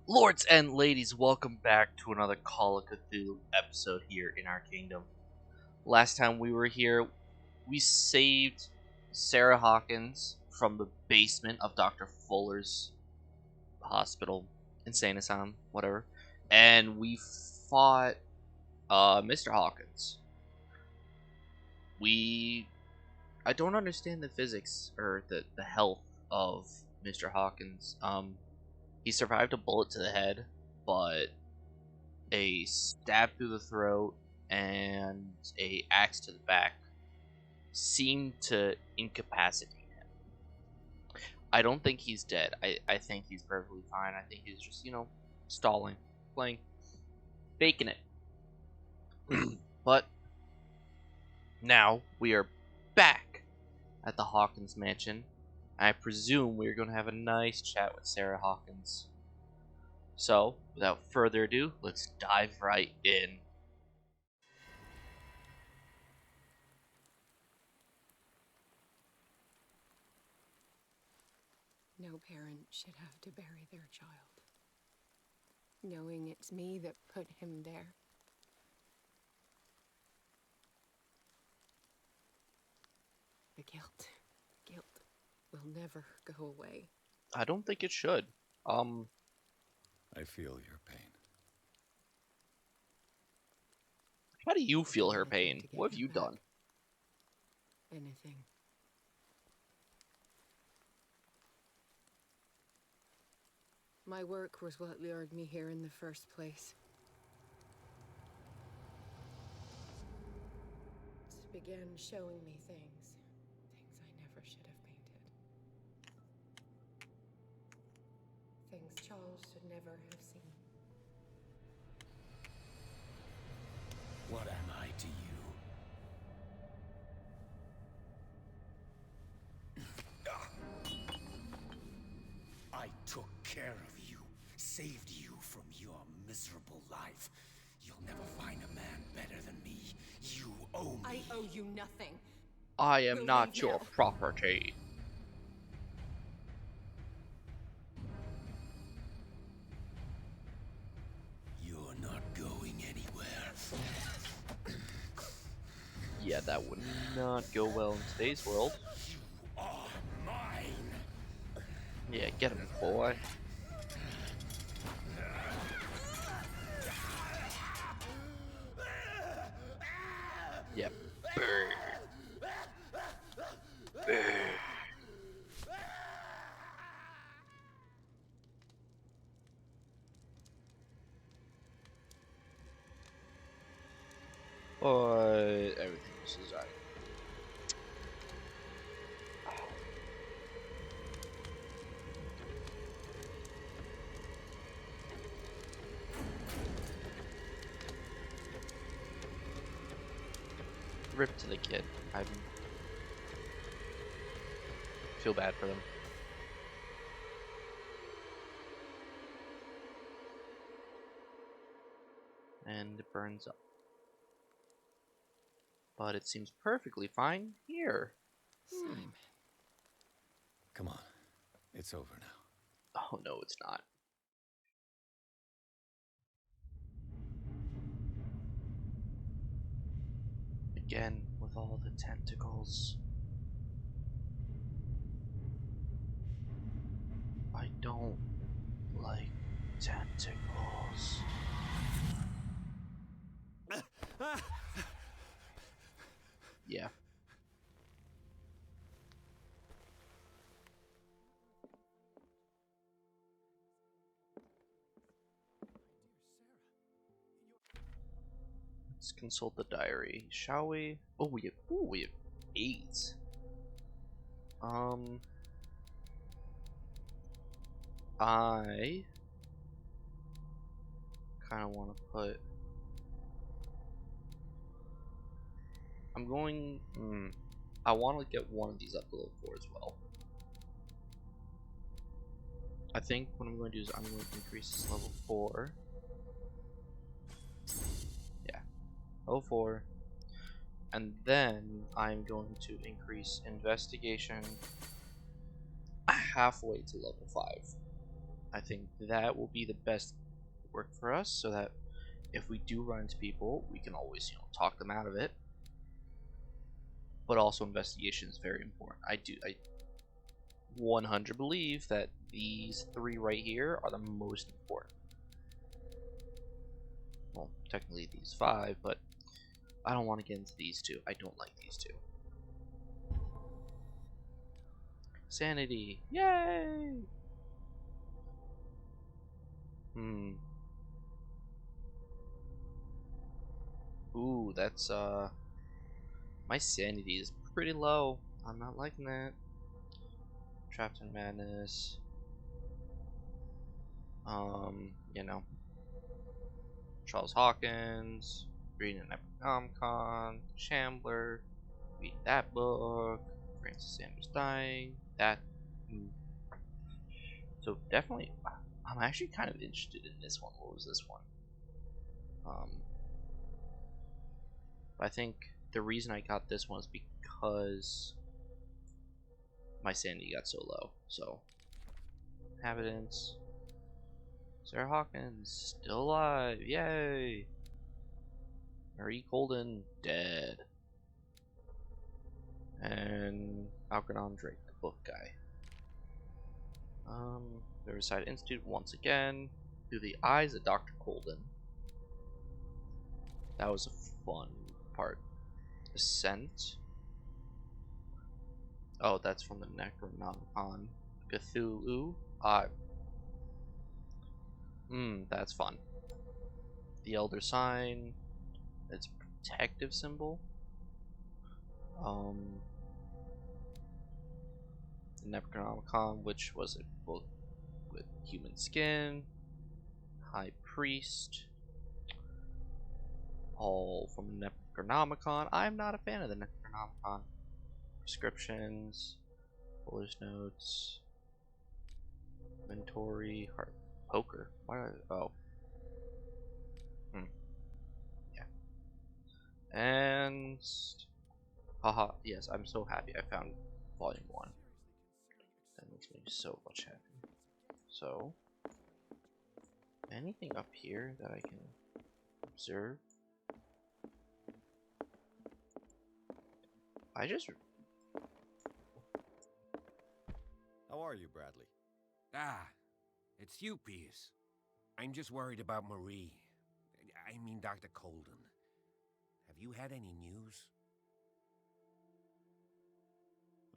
Lords and ladies, welcome back to another Call of Cthulhu episode here in our kingdom. Last time we were here, we saved Sarah Hawkins from the basement of Dr. Fuller's hospital, insane asylum, whatever, and we fought Mr. Hawkins. I don't understand the physics or the health of Mr. Hawkins. He survived a bullet to the head, but a stab through the throat and a axe to the back seemed to incapacitate him. I don't think he's dead. I think he's perfectly fine. I think he's just, stalling, playing, faking it. But now we are back at the Hawkins mansion. I presume we're going to have a nice chat with Sarah Hawkins. So, without further ado, let's dive right in. No parent should have to bury their child, knowing it's me that put him there. The guilt will never go away. I don't think it should. I feel your pain. How do you feel her pain? What have you done? Anything. My work was what lured me here in the first place. It began showing me things I never should have painted. Things Charles should never have seen. What am I to you? I took care of you, saved you from your miserable life. You'll never find a man better than me. You owe me. I owe you nothing. I am We'll not leave your now. property. You're not going anywhere. Yeah, that would not go well in today's world. You are mine. Yeah, get him, boy. Yeah, burn. Burn. But everything was designed. Rip to the kid. I feel bad for them. And it burns up. But it seems perfectly fine here. Simon. Come on. It's over now. Oh no, it's not. Again, with all the tentacles. I don't like tentacles. Yeah. Let's consult the diary, shall we? Oh, we have 8. I kind of want to put. I'm going. I want to get one of these up to level 4 as well. I think what I'm going to do is I'm going to increase this level 4. Yeah, level 4. And then I'm going to increase investigation halfway to level 5. I think that will be the best work for us, so that if we do run into people, we can always, talk them out of it. But also investigation is very important. I 100 believe that these 3 right here are the most important. Well, technically these 5, but I don't want to get into these 2. I don't like these 2. Sanity. Yay! Ooh, that's my sanity is pretty low. I'm not liking that. Trapped in Madness. You know, Charles Hawkins, reading an Necronomicon, Shambler, read that book, Francis Sanders dying, that. So definitely, I'm actually kind of interested in this one. What was this one? I think the reason I got this one is because my sanity got so low. So, inhabitants. Sarah Hawkins, still alive, yay! Marie Colden, dead. And Algernon Drake, the book guy. The Riverside Institute once again, through the eyes of Dr. Colden. That was a fun part. Ascent. Oh, that's from the Necronomicon. Cthulhu. That's fun. The Elder Sign. It's a protective symbol. The Necronomicon, which was a book with human skin. High Priest. All from the Necronomicon. I'm not a fan of the Necronomicon. Prescriptions. Fuller's Notes. Inventory. Heart. Poker. Why? Oh. Yeah. And haha, yes, I'm so happy I found volume 1. That makes me so much happy. So, anything up here that I can observe? How are you, Bradley? Ah, it's you, Pierce. I'm just worried about Marie. I mean, Dr. Colden. Have you had any news?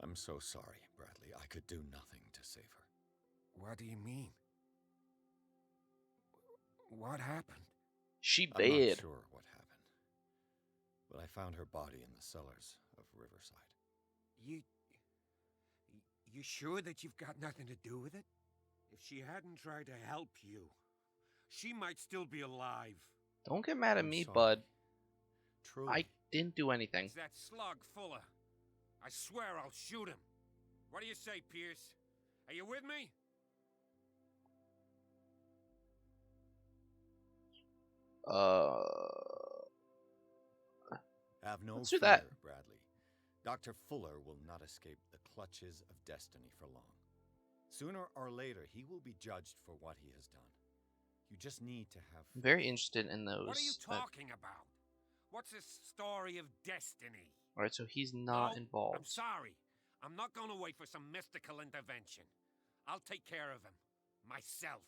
I'm so sorry, Bradley. I could do nothing to save her. What do you mean? What happened? She I'm not dead. sure what happened, but I found her body in the cellars of Riverside. You sure that you've got nothing to do with it? If she hadn't tried to help you, she might still be alive. Don't get mad at I'm me, sorry. bud. Truly. I didn't do anything. It's that slug, Fuller. I swear I'll shoot him. What do you say, Pierce? Are you with me? Have no Let's do fear, that. Bradley. Dr. Fuller will not escape the clutches of destiny for long. Sooner or later, he will be judged for what he has done. You just need to have I'm very interested in those. What are you talking about? What's this story of destiny? Alright, so he's not No, involved. I'm sorry. I'm not going to wait for some mystical intervention. I'll take care of him. Myself.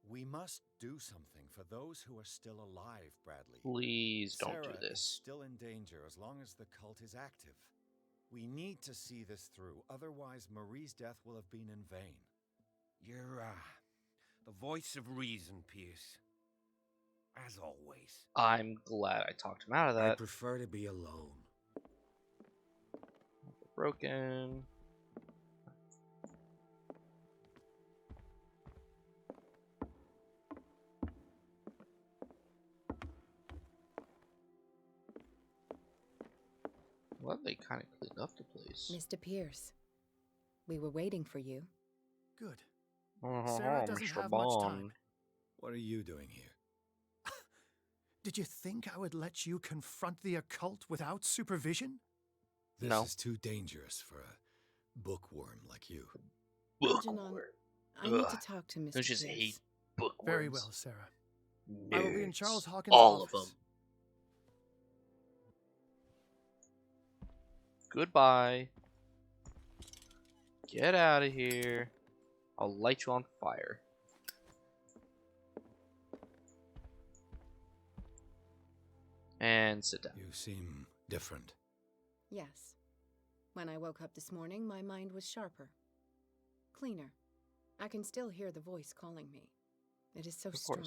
We must do something for those who are still alive, Bradley. Please don't Sarah do is this. still in danger as long as the cult is active. We need to see this through, otherwise Marie's death will have been in vain. You're, the voice of reason, Pierce. As always. I'm glad I talked him out of I that. prefer to be alone. Broken. Well, they kind of cleaned up the place. Mr. Pierce, we were waiting for you. Good. Sarah doesn't Mr. have much time. Bond. What are you doing here? Did you think I would let you confront the occult without supervision? This No. is too dangerous for a bookworm like you. Algernon, I need to talk to Mr. Don't just Pierce. hate bookworms. Very well, Sarah. Nerds. I will be in Charles Hawkins' All office. of them. Goodbye. Get out of here. I'll light you on fire. And sit down. You seem different. Yes. When I woke up this morning, my mind was sharper. Cleaner. I can still hear the voice calling me. It is so strong.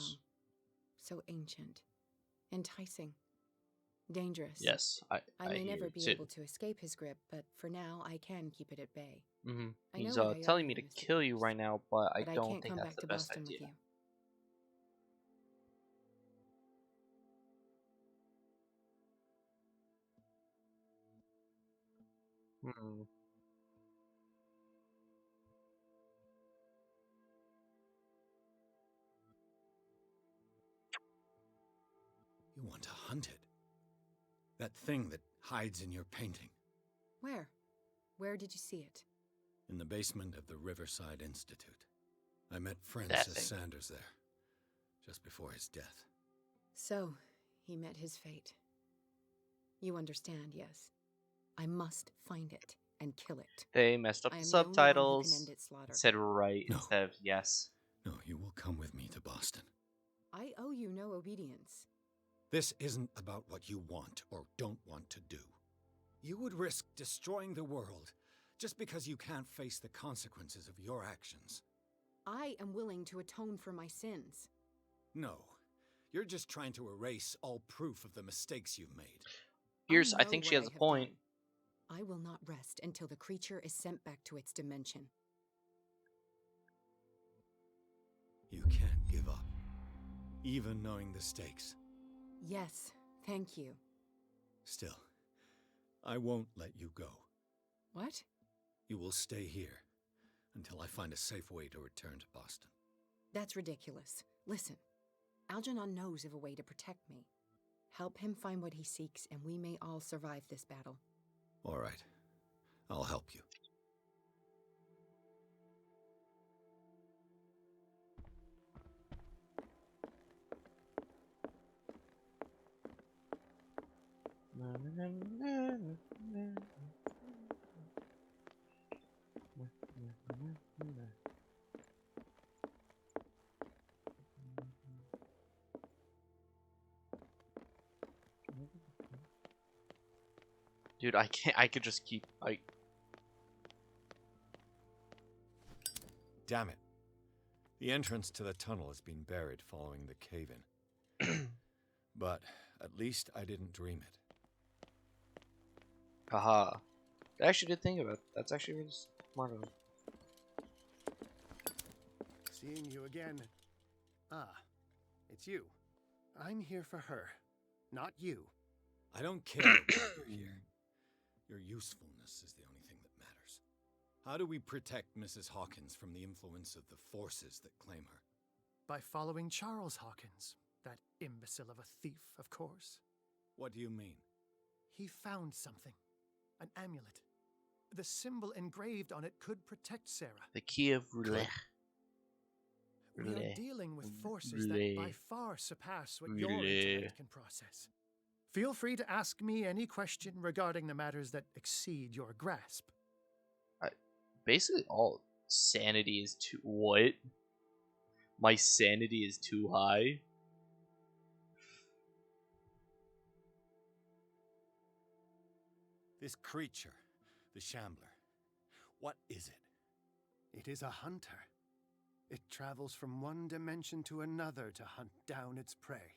So ancient. Enticing. Dangerous. Yes, I may hear never it be too. able to escape his grip, but for now, I can keep it at bay. Mm-hmm. I He's know what I owe telling me you, to Mr. kill you Pierce, right now, but I but don't can't think come that's back the to best Boston idea. with you. Hmm. You want to hunt it? That thing that hides in your painting. Where? Where did you see it? In the basement of the Riverside Institute. I met That Francis thing. Sanders there, just before his death. So, he met his fate. You understand, yes? I must find it and kill it. They messed up I the am the only one who can subtitles. end its slaughter. It said right No. instead of yes. No, you will come with me to Boston. I owe you no obedience. This isn't about what you want or don't want to do. You would risk destroying the world just because you can't face the consequences of your actions. I am willing to atone for my sins. No, you're just trying to erase all proof of the mistakes you've made. I know think she what has I a have point. done. I will not rest until the creature is sent back to its dimension. You can't give up, even knowing the stakes. Yes, thank you. Still, I won't let you go. What? You will stay here until I find a safe way to return to Boston. That's ridiculous. Listen, Algernon knows of a way to protect me. Help him find what he seeks, and we may all survive this battle. All right, I'll help you. Dude, I can't. I could just keep. Damn it. The entrance to the tunnel has been buried following the cave-in. But at least I didn't dream it. Haha. I actually did think about it. That's actually really smart of him. Seeing you again. Ah, it's you. I'm here for her, not you. I don't care why you're here. Your usefulness is the only thing that matters. How do we protect Mrs. Hawkins from the influence of the forces that claim her? By following Charles Hawkins, that imbecile of a thief, of course. What do you mean? He found something. An amulet. The symbol engraved on it could protect Sarah. The key of roulette. We are dealing with forces that by far surpass what your intellect can process. Feel free to ask me any question regarding the matters that exceed your grasp. Basically, all sanity is too. What? My sanity is too high? This creature, the Shambler, what is it? It is a hunter. It travels from one dimension to another to hunt down its prey.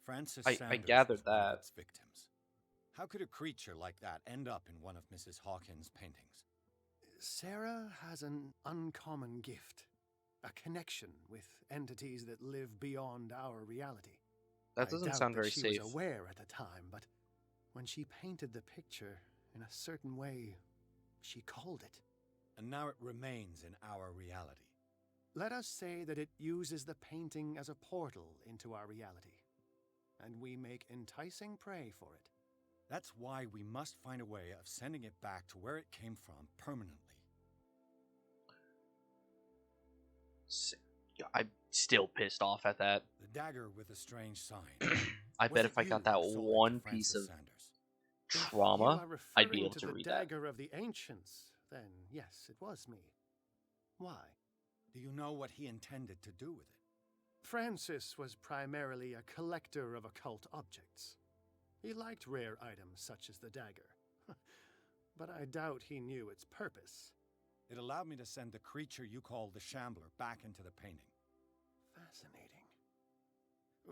Francis I Sanders gathered was one of that. its victims. How could a creature like that end up in one of Mrs. Hawkins' paintings? Sarah has an uncommon gift. A connection with entities that live beyond our reality. That doesn't I doubt sound that very she safe. was aware at the time, but when she painted the picture in a certain way, she called it. And now it remains in our reality. Let us say that it uses the painting as a portal into our reality, and we make enticing prey for it. That's why we must find a way of sending it back to where it came from permanently. I'm still pissed off at that. The dagger with a strange sign. I bet if I got that one piece of trauma, I'd be able to read that. The dagger of the ancients, then yes, it was me. Why? Do you know what he intended to do with it? Francis was primarily a collector of occult objects. He liked rare items such as the dagger. But I doubt he knew its purpose. It allowed me to send the creature you call the Shambler back into the painting. Fascinating.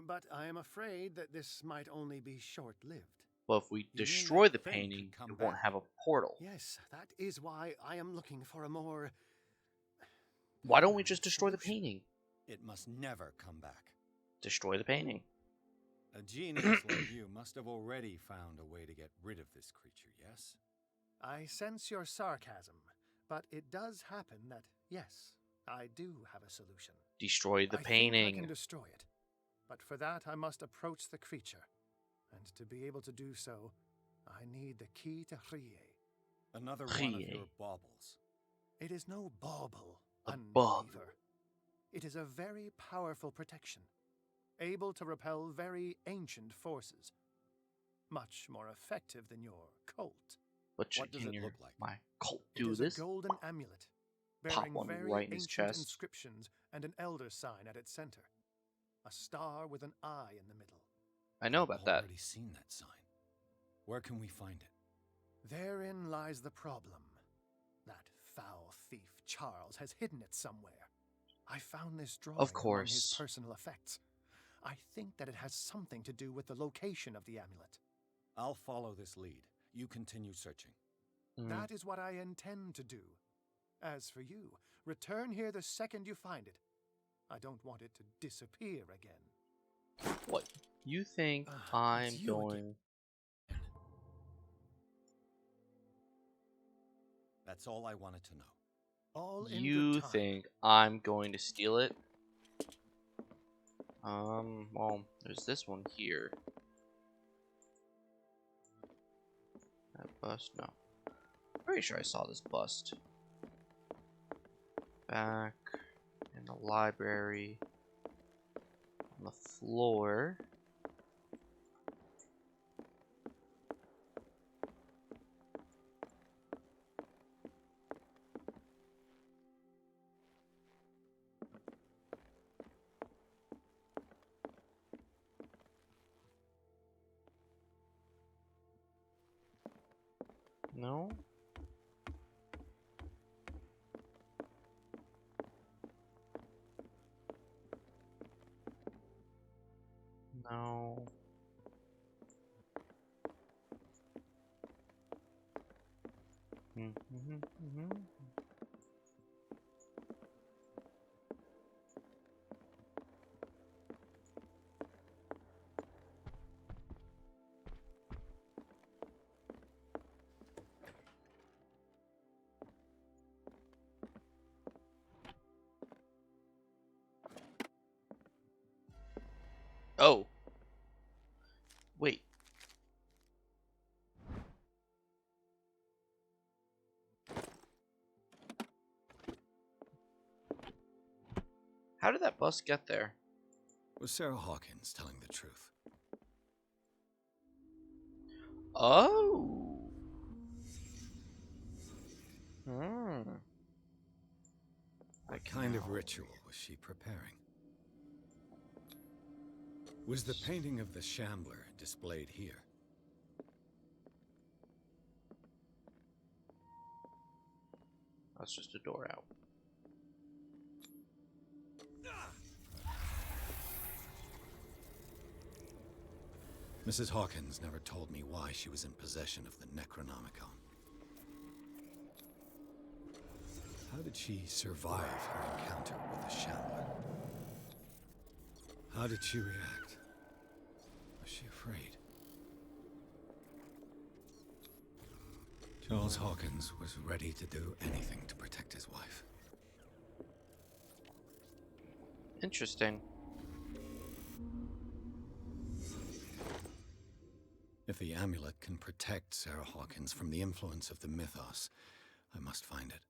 But I am afraid that this might only be short-lived. Well, if we destroy the painting, it won't have a portal. Yes, that is why I am looking for a more... Why don't we just destroy the painting? It must never come back. Destroy the painting. A genius like you must have already found a way to get rid of this creature, yes? I sense your sarcasm, but it does happen that, yes, I do have a solution. Destroy the painting. I think I can destroy it, but for that I must approach the creature. And to be able to do so, I need the key to Rie. Another one of your baubles. It is no bauble, bauble. unbeliever. It is a very powerful protection, able to repel very ancient forces. Much more effective than your cult. What does it look like? My cult do this? It is a golden amulet, bearing very ancient inscriptions and an elder sign at its center. A star with an eye in the middle. I know about that. I've already seen that sign. Where can we find it? Therein lies the problem. That foul thief Charles has hidden it somewhere. I found this drawing among his personal effects. I think that it has something to do with the location of the amulet. I'll follow this lead. You continue searching. That is what I intend to do. As for you, return here the second you find it. I don't want it to disappear again. What? You think I'm going... That's all I wanted to know. You think I'm going to steal it? Well, there's this one here. That bust? No. Pretty sure I saw this bust. Back in the library. On the floor. No? No. Oh. Wait. How did that bus get there? Was Sarah Hawkins telling the truth? Oh. What kind of ritual was she preparing? Was the painting of the Shambler displayed here? That's just a door out. Mrs. Hawkins never told me why she was in possession of the Necronomicon. How did she survive her encounter with the Shambler? How did she react? Was she afraid? Charles Hawkins was ready to do anything to protect his wife. Interesting. If the amulet can protect Sarah Hawkins from the influence of the mythos, I must find it.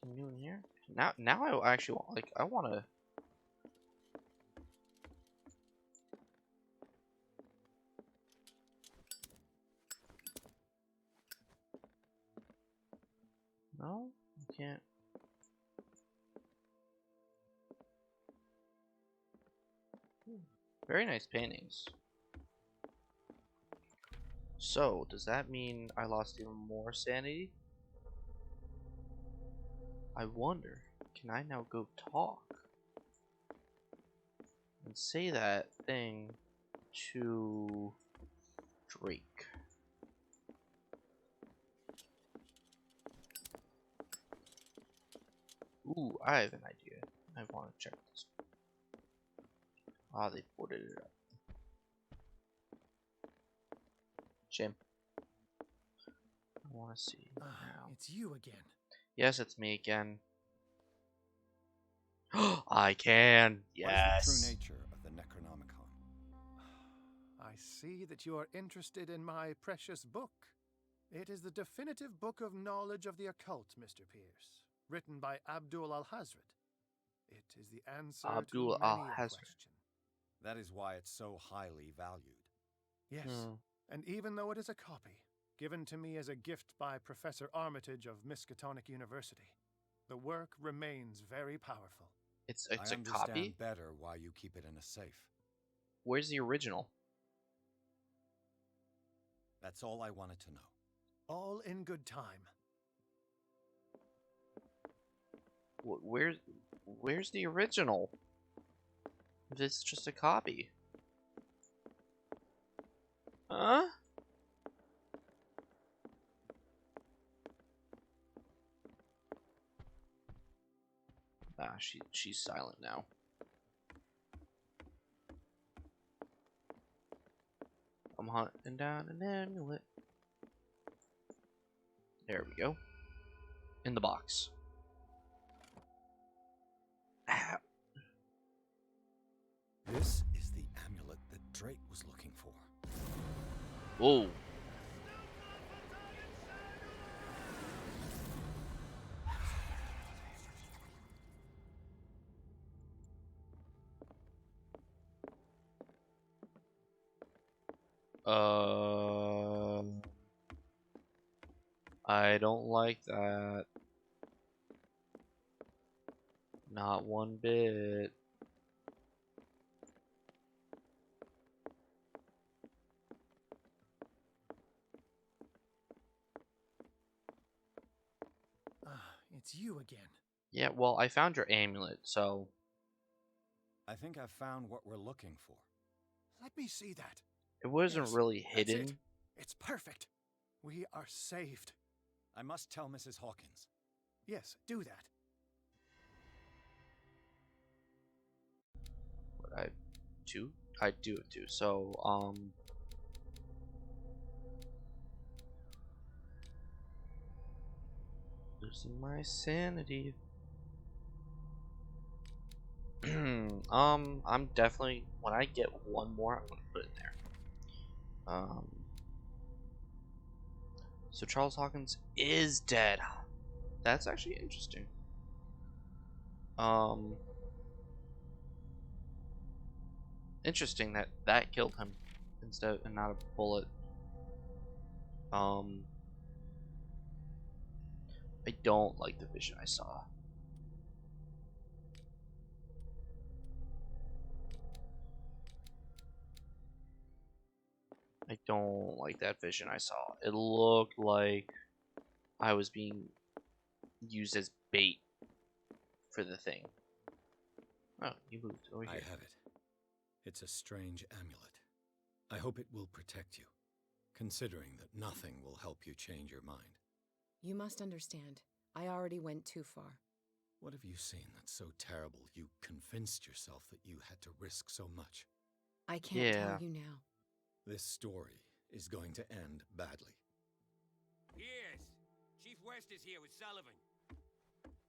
Anything new in here? Now I actually want, like, I want to. No, you can't. Very nice paintings. So, does that mean I lost even more sanity? I wonder, can I now go talk and say that thing to Drake? Ooh, I have an idea. I want to check this. Ah, they boarded it up. Shame. I want to see now. It's you again. Yes, it's me again. I can. Yes. What is the true nature of the Necronomicon? I see that you are interested in my precious book. It is the definitive book of knowledge of the occult, Mr. Pierce, written by Abdul al-Hazred. It is the answer Abdul to many a al-Hazred. question. That is why it's so highly valued. Yes, and even though it is a copy, given to me as a gift by Professor Armitage of Miskatonic University, the work remains very powerful. It's I a understand copy? better why you keep it in a safe. Where's the original? That's all I wanted to know. All in good time. Where's the original? If it's just a copy. Huh? Ah, she's silent now. I'm hunting down an amulet. There we go. In the box. Ah. This is the amulet that Drake was looking for. Whoa. I don't like that. Not one bit. It's you again. Yeah, well, I found your amulet, so... I think I've found what we're looking for. Let me see that. It wasn't Yes, really that's hidden. it. It's perfect. We are saved. I must tell Mrs. Hawkins. Yes, do that. What I do? I do it too. So, losing my sanity. I'm definitely, when I get one more, I'm gonna put it in there. So Charles Hawkins is dead. That's actually interesting. Interesting that that killed him instead and not a bullet. I don't like the vision I saw. I don't like that vision I saw. It looked like I was being used as bait for the thing. Oh, you moved over here. I have it. It's a strange amulet. I hope it will protect you, considering that nothing will help you change your mind. You must understand, I already went too far. What have you seen that's so terrible you convinced yourself that you had to risk so much? I can't tell you now. This story is going to end badly. Yes, Chief West is here with Sullivan.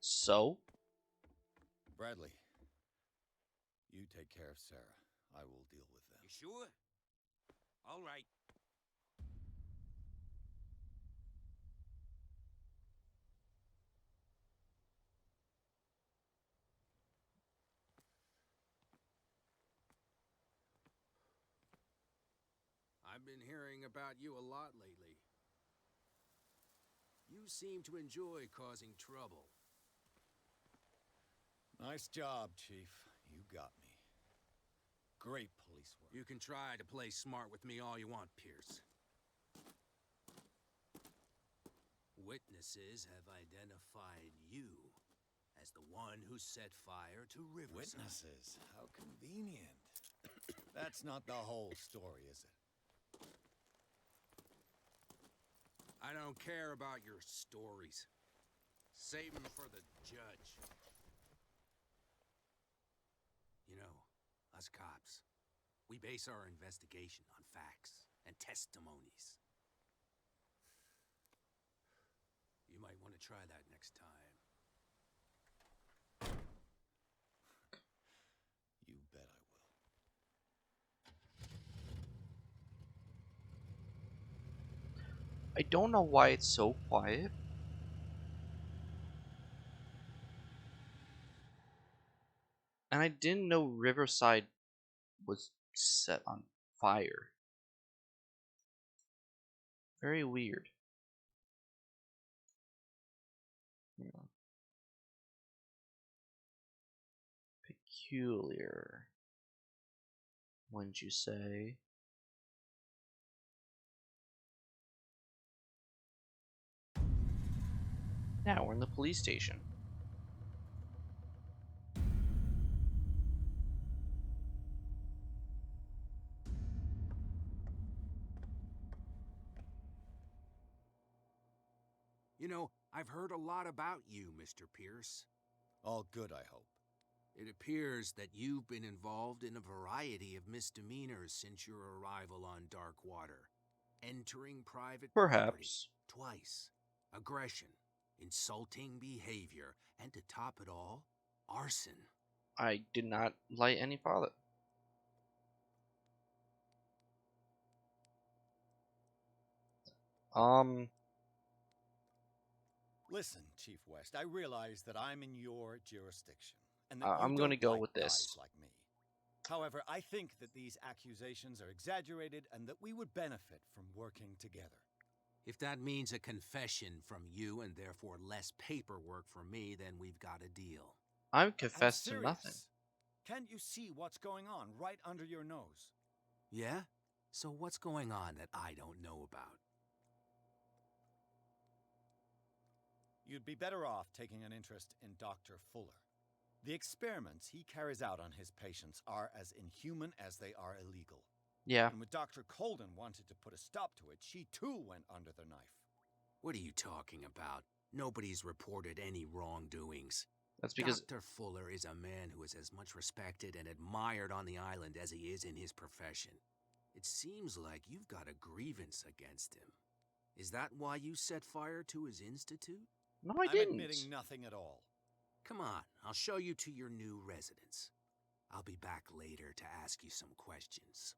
So? Bradley, you take care of Sarah. I will deal with them. You sure? All right. I've been hearing about you a lot lately. You seem to enjoy causing trouble. Nice job, Chief. You got me. Great police work. You can try to play smart with me all you want, Pierce. Witnesses have identified you as the one who set fire to Riverside. Witnesses? How convenient. That's not the whole story, is it? I don't care about your stories. Save them for the judge. You know, us cops, we base our investigation on facts and testimonies. You might want to try that next time. You bet I will. I don't know why it's so quiet. And I didn't know Riverside was set on fire. Very weird. Yeah. Peculiar. Wouldn't you say? Now we're in the police station. You know, I've heard a lot about you, Mr. Pierce. All good, I hope. It appears that you've been involved in a variety of misdemeanors since your arrival on Darkwater. Entering private property Perhaps. twice, aggression, insulting behavior, and to top it all, arson. I did not light any fire. Listen, Chief West, I realize that I'm in your jurisdiction, and that I'm going to go like with this. guys like me. However, I think that these accusations are exaggerated and that we would benefit from working together. If that means a confession from you and therefore less paperwork for me, then we've got a deal. I'm confessed to nothing. Can't you see what's going on right under your nose? Yeah? So what's going on that I don't know about? You'd be better off taking an interest in Dr. Fuller. The experiments he carries out on his patients are as inhuman as they are illegal. Yeah. And when Dr. Colden wanted to put a stop to it, she too went under the knife. What are you talking about? Nobody's reported any wrongdoings. That's because Dr. Fuller is a man who is as much respected and admired on the island as he is in his profession. It seems like you've got a grievance against him. Is that why you set fire to his institute? no, I I'm didn't. admitting nothing at all. Come on, I'll show you to your new residence. I'll be back later to ask you some questions.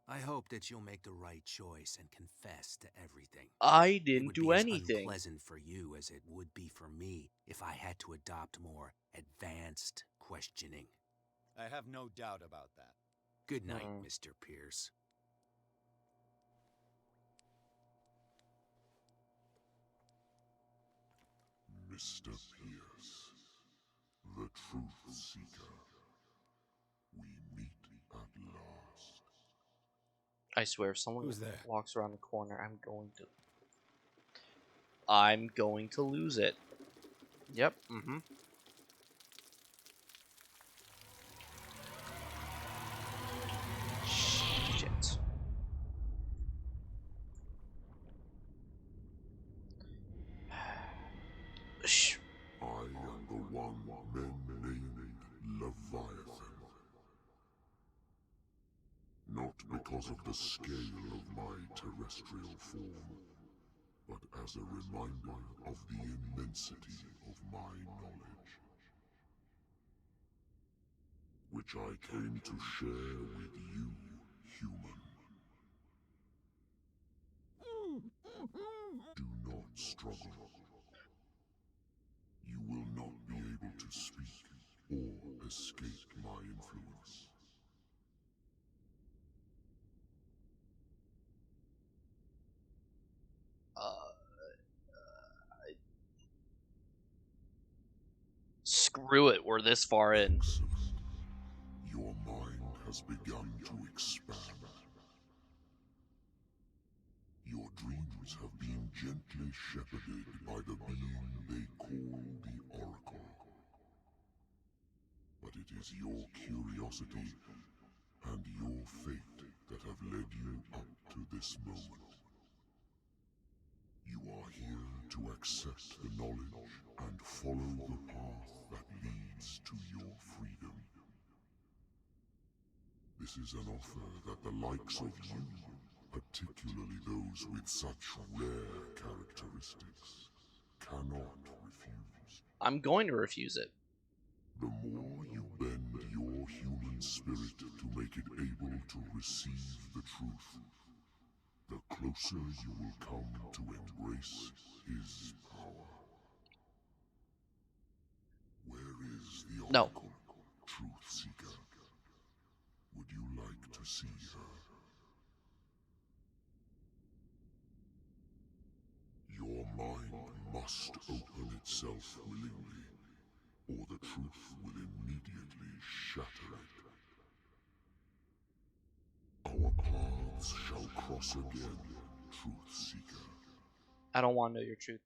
I hope that you'll make the right choice and confess to everything. I didn't It do would be anything. as unpleasant for you as it would be for me if I had to adopt more advanced questioning. I have no doubt about that. Good night, Mr. Pierce. Mr. Pierce, the truth seeker. We meet at last. I swear, if someone Who's there? walks around the corner, I'm going to lose it. Yep. Shit. Shh. I am the one men named Leviathan. Not because of the scale of my terrestrial form, but as a reminder of the immensity of my knowledge, which I came to share with you, human. Do not struggle. You will not be able to speak or escape my influence. screw it, we're this far in. Excellent. Your mind has begun to expand. Your dreams have been gently shepherded by the being they call the Oracle. But it is your curiosity and your fate that have led you up to this moment. You are here to accept the knowledge and follow the path that leads to your freedom. This is an offer that the likes of you, particularly those with such rare characteristics, cannot refuse. I'm going to refuse it. The more you bend your human spirit to make it able to receive the truth, the closer you will come to embrace his power. Where is the Oracle, Truth Seeker? Would you like to see her? Your mind must open itself willingly, or the truth will immediately shatter it. Our paths shall cross again, Truth Seeker. I don't want to know your truth.